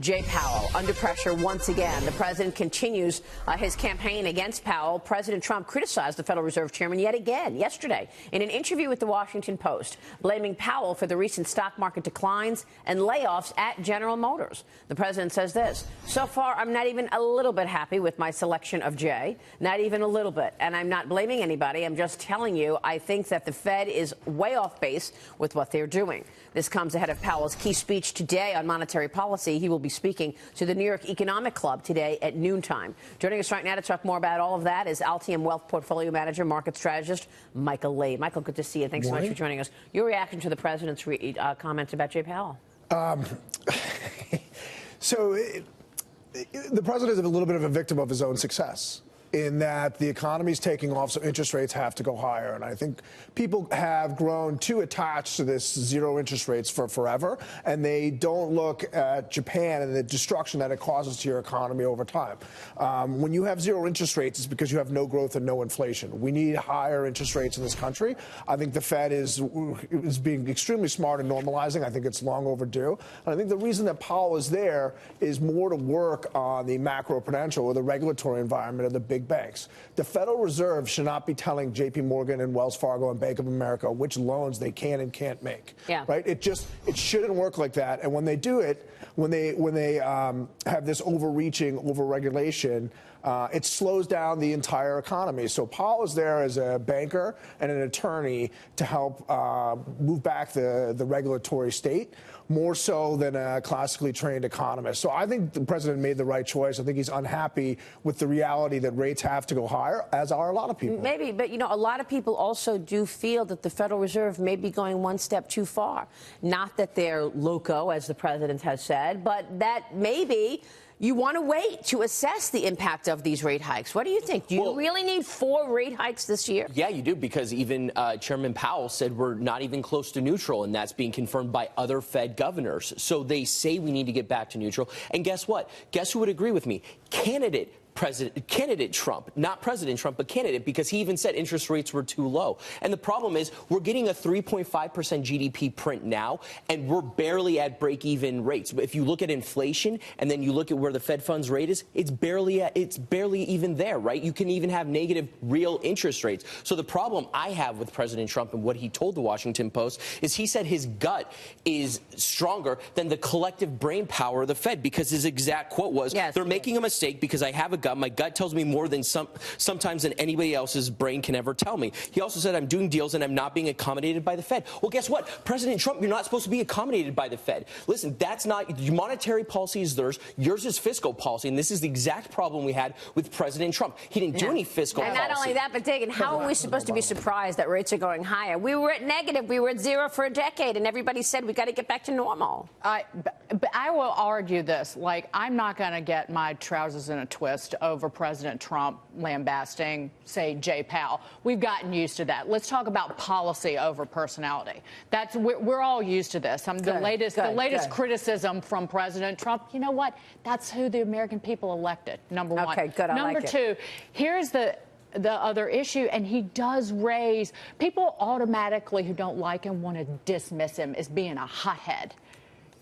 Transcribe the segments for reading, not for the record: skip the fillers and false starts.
Jay Powell under pressure once again. The president continues his campaign against Powell. President Trump criticized the Federal Reserve Chairman yet again yesterday in an interview with the Washington Post, blaming Powell for the recent stock market declines and layoffs at General Motors. The president says this: "So far, I'm not even a little bit happy with my selection of Jay, not even a little bit. And I'm not blaming anybody. I'm just telling you, I think that the Fed is way off base with what they're doing." This comes ahead of Powell's key speech today on monetary policy. He will be speaking to the New York Economic Club today at noontime. Joining us right now to talk more about all of that is Altium Wealth Portfolio Manager, market strategist, Michael Lee. Michael, good to see you. Thanks so much for joining us. Your reaction to the president's comments about Jay Powell? So the president is a little bit of a victim of his own success, in that the economy's taking off, so interest rates have to go higher. And I think people have grown too attached to this zero interest rates for forever, and they don't look at Japan and the destruction that it causes to your economy over time. When you have zero interest rates, it's because you have no growth and no inflation. We need higher interest rates in this country. I think the Fed is being extremely smart in normalizing. I think it's long overdue. And I think the reason that Powell is there is more to work on the macroprudential or the regulatory environment of the big banks. The Federal Reserve should not be telling J.P. Morgan and Wells Fargo and Bank of America which loans they can and can't make. Yeah. Right? It shouldn't work like that. And when they do it, when they have this overreaching overregulation, it slows down the entire economy. So Powell is there as a banker and an attorney to help move back the regulatory state, more so than a classically trained economist. So I think the president made the right choice. I think he's unhappy with the reality that rates have to go higher, as are a lot of people. Maybe, but, you know, a lot of people also do feel that the Federal Reserve may be going one step too far. Not that they're loco, as the president has said, but that maybe you want to wait to assess the impact of these rate hikes. What do you think? Do you really need 4 rate hikes this year? Yeah, you do, because even Chairman Powell said we're not even close to neutral, and that's being confirmed by other Fed governors. So they say we need to get back to neutral. And guess what? Guess who would agree with me? Candidate Trump, not President Trump, but candidate, because he even said interest rates were too low. And the problem is we're getting a 3.5% GDP print now, and we're barely at break-even rates. But if you look at inflation and then you look at where the Fed funds rate is, it's barely even there, right? You can even have negative real interest rates. So the problem I have with President Trump and what he told the Washington Post is he said his gut is stronger than the collective brain power of the Fed, because his exact quote was, they're making a mistake because I have a gut. My gut tells me more than sometimes than anybody else's brain can ever tell me. He also said I'm doing deals and I'm not being accommodated by the Fed. Well, guess what? President Trump, you're not supposed to be accommodated by the Fed. Listen, that's not monetary policy is theirs. Yours is fiscal policy, and this is the exact problem we had with President Trump. He didn't do any fiscal policy. And not only that, but Dagan, how are we supposed to be surprised that rates are going higher? We were at negative. We were at zero for a decade, and everybody said we got to get back to normal. But I will argue this. Like, I'm not going to get my trousers in a twist over President Trump lambasting, say, Jay Powell. We've gotten used to that. Let's talk about policy over personality. We're all used to this. The latest criticism from President Trump. You know what? That's who the American people elected. Number one. Okay, good. Number two. Here's the other issue, and he does raise people automatically who don't like him want to dismiss him as being a hothead.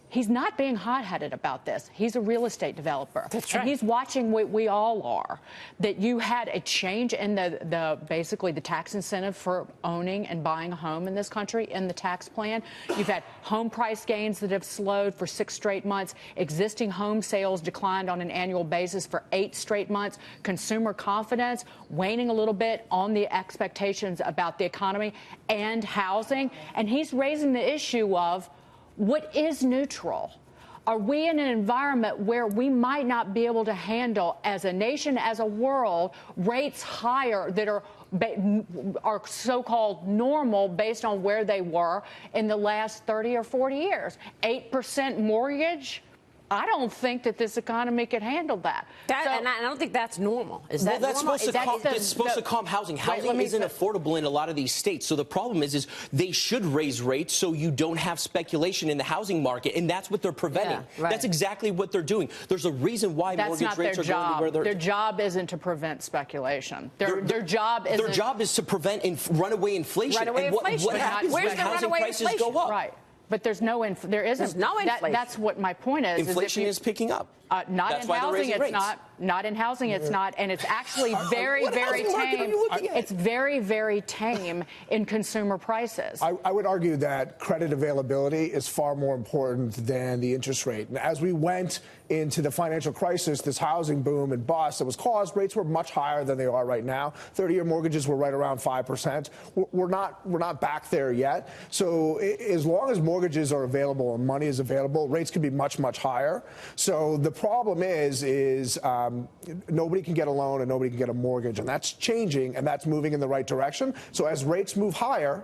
He's not being hot-headed about this. He's a real estate developer. That's right. And he's watching what we all are, that you had a change in basically the tax incentive for owning and buying a home in this country in the tax plan. You've had home price gains that have slowed for 6 straight months. Existing home sales declined on an annual basis for 8 straight months. Consumer confidence waning a little bit on the expectations about the economy and housing. And he's raising the issue of, what is neutral? Are we in an environment where we might not be able to handle, as a nation, as a world, rates higher that are so-called normal based on where they were in the last 30 or 40 years? 8% mortgage? I don't think that this economy could handle that. And I don't think that's normal. Is that that's normal? supposed to calm housing. Housing isn't affordable in a lot of these states. So the problem is they should raise rates so you don't have speculation in the housing market, and that's what they're preventing. Yeah, right. That's exactly what they're doing. There's a reason why mortgage rates are going where they're. Their job isn't to prevent speculation. Their job is to prevent runaway inflation. Runaway inflation. What happens when housing prices go up? Right. But there's no there isn't. There's no inflation. That's what my point is. Inflation is picking up. Not That's in why they're housing, raising it's rates. not. Not in housing, it's not. And it's actually very, very tame. It's very, very tame in consumer prices. I would argue that credit availability is far more important than the interest rate. And as we went into the financial crisis, this housing boom and bust that was caused, rates were much higher than they are right now. 30-year mortgages were right around 5%. We're not back there yet. So as long as mortgages are available and money is available, rates can be much, much higher. So the problem is nobody can get a loan and nobody can get a mortgage, and that's changing and that's moving in the right direction. So as rates move higher,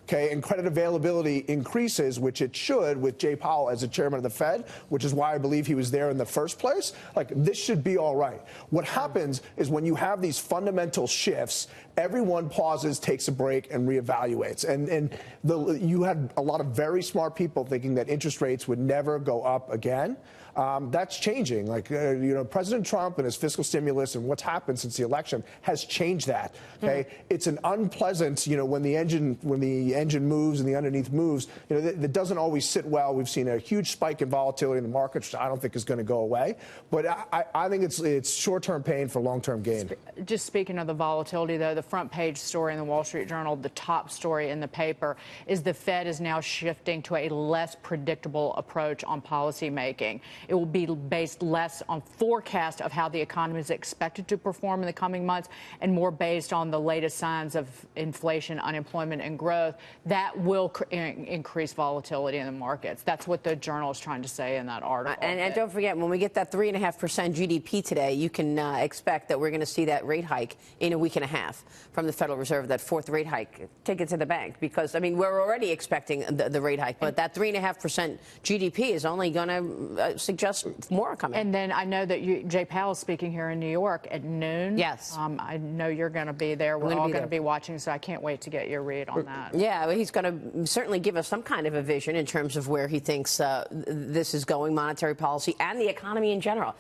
okay, and credit availability increases, which it should with Jay Powell as the chairman of the Fed, which is why I believe he was there in the first place, like this should be all right. What happens is when you have these fundamental shifts, everyone pauses, takes a break, and reevaluates. And you had a lot of very smart people thinking that interest rates would never go up again. That's changing. Like, President Trump and his fiscal stimulus and what's happened since the election has changed that. Okay, it's an unpleasant, when the engine moves and the underneath moves, that doesn't always sit well. We've seen a huge spike in volatility in the markets, which I don't think is going to go away. But I think it's short-term pain for long-term gain. Just speaking of the volatility, though, the front page story in the Wall Street Journal, the top story in the paper, is the Fed is now shifting to a less predictable approach on policy making. It will be based less on forecast of how the economy is expected to perform in the coming months and more based on the latest signs of inflation, unemployment, and growth. That will increase volatility in the markets. That's what the Journal is trying to say in that article. And don't forget, when we get that 3.5% GDP today, you can expect that we're going to see that rate hike in a week and a half from the Federal Reserve, that fourth rate hike. Take it to the bank, because, we're already expecting the rate hike, but that 3.5% GDP is only going to suggest more coming. And then I know that Jay Powell is speaking here in New York at noon. Yes. I know you're going to be there. We're all going to be watching, so I can't wait to get your read on that. Yeah, well, he's going to certainly give us some kind of a vision in terms of where he thinks this is going, monetary policy and the economy in general.